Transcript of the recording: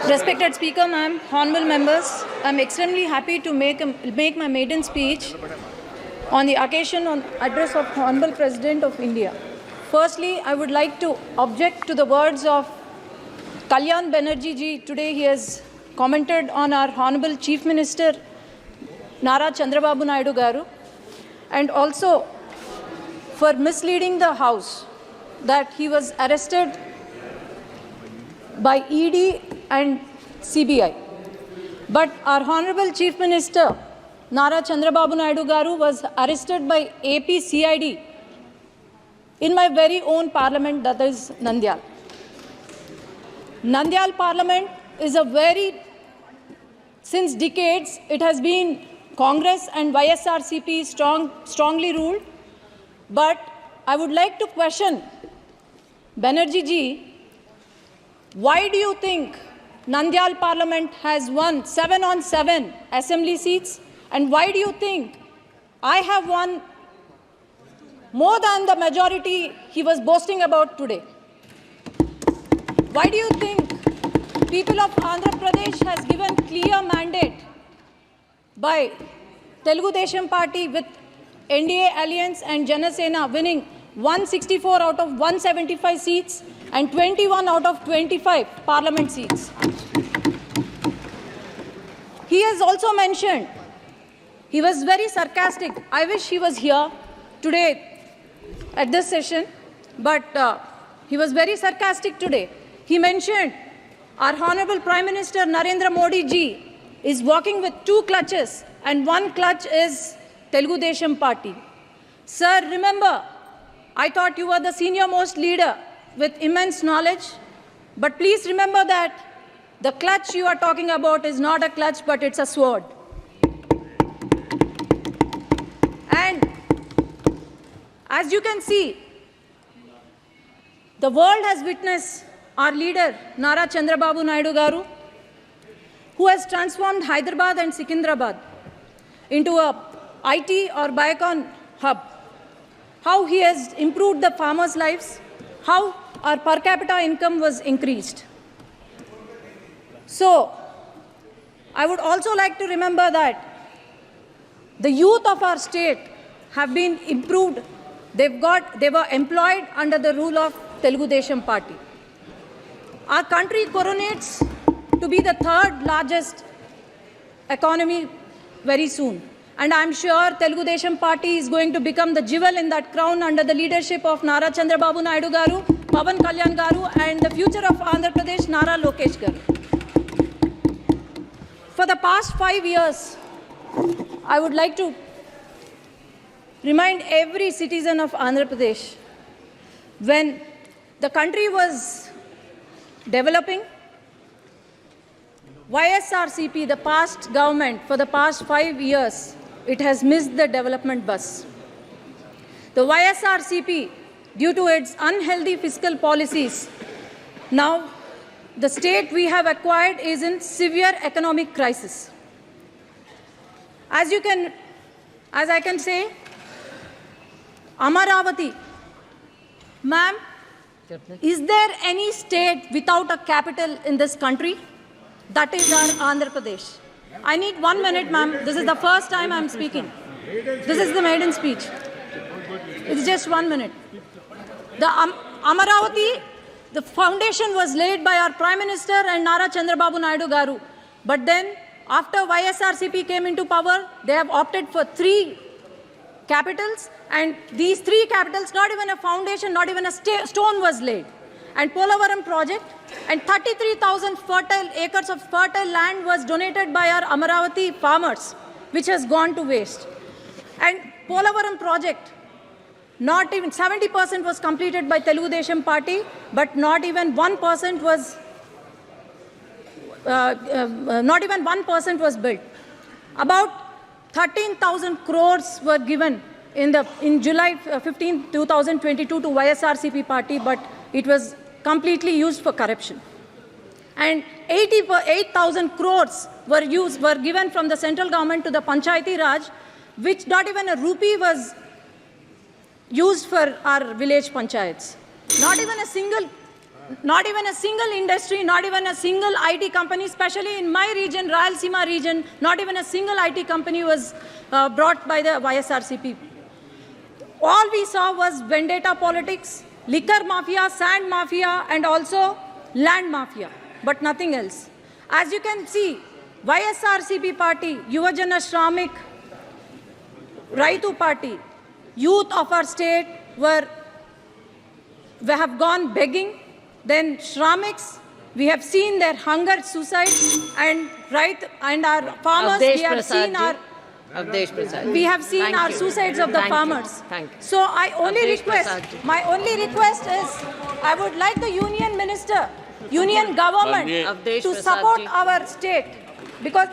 Respected Speaker, ma'am, honorable members, I'm extremely happy to make my maiden speech on the occasion on address of Honorable President of India. Firstly, I would like to object to the words of Kalyan Banerjee ji. Today he has commented on our Honorable Chief Minister Nara Chandrababu Naidu Garu, and also for misleading the House that he was arrested by ED and CBI. But our Honorable Chief Minister Nara Chandrababu Naidu Garu was arrested by AP CID in my very own parliament, that is Nandyal. Nandyal parliament is since decades, it has been Congress and YSRCP strongly ruled. But I would like to question Banerjee ji, why do you think Nandyal Parliament has won 7 on 7 assembly seats? And why do you think I have won more than the majority he was boasting about today? Why do you think people of Andhra Pradesh has given clear mandate by Telugu Desam Party with NDA Alliance and Janasena winning 164 out of 175 seats and 21 out of 25 parliament seats? He has also mentioned, he was very sarcastic. I wish he was here today at this session, but he was very sarcastic today. He mentioned our Honorable Prime Minister Narendra Modi ji is walking with 2 clutches, and 1 clutch is Telugu Desam Party. Sir, remember, I thought you were the senior most leader with immense knowledge, but please remember that the clutch you are talking about is not a clutch, but it's a sword. And as you can see, the world has witnessed our leader Nara Chandrababu Naidu Garu, who has transformed Hyderabad and Secunderabad into a IT or Biocon hub. How he has improved the farmers' lives, how our per capita income was increased. So, I would also like to remember that the youth of our state have been improved. They were employed under the rule of Telugu Desam Party. Our country coronates to be the 3rd largest economy very soon. And I'm sure Telugu Desam Party is going to become the jewel in that crown under the leadership of Nara Chandrababu Naidu Garu, Pawan Kalyan Garu, and the future of Andhra Pradesh, Nara Lokesh Garu. For the past 5 years, I would like to remind every citizen of Andhra Pradesh, when the country was developing, YSRCP, the past government, for the past 5 years, it has missed the development bus. The YSRCP, due to its unhealthy fiscal policies, now the state we have acquired is in severe economic crisis. As I can say, Amaravati, ma'am, is there any state without a capital in this country? That is our Andhra Pradesh. I need 1 minute, ma'am. This is the first time I'm speaking. This is the maiden speech. It's just 1 minute. The Amaravati, the foundation was laid by our Prime Minister and Nara Chandrababu Naidu Garu. But then, after YSRCP came into power, they have opted for 3 capitals, and these 3 capitals, not even a foundation, not even a stone was laid. And Polavaram project, and 33,000 fertile acres of fertile land was donated by our Amaravati farmers, which has gone to waste. And Polavaram project, not even 70% was completed by Telugu Desam Party, but not even 1% was built. About 13,000 crores were given in July 15, 2022 to YSRCP party, but it was completely used for corruption. And 8,000 crores were given from the central government to the Panchayati Raj, which not even a rupee was used for our village panchayats. Not even a single not even a single industry, not even a single IT company, especially in my region, Rayalaseema region, not even a single IT company was brought by the YSRCP. All we saw was vendetta politics, liquor mafia, sand mafia, and also land mafia, but nothing else. As you can see, YSRCP party, Yuvajana Shramik, Raitu party, youth of our state we have gone begging. Then Shramiks, we have seen their hunger, suicide, and our farmers, we have seen our suicides of the farmers. Thank you. So I only Avdesh request, Prasad. my only request is, I would like the union minister, union government Avdesh to Prasad support ji. our state, because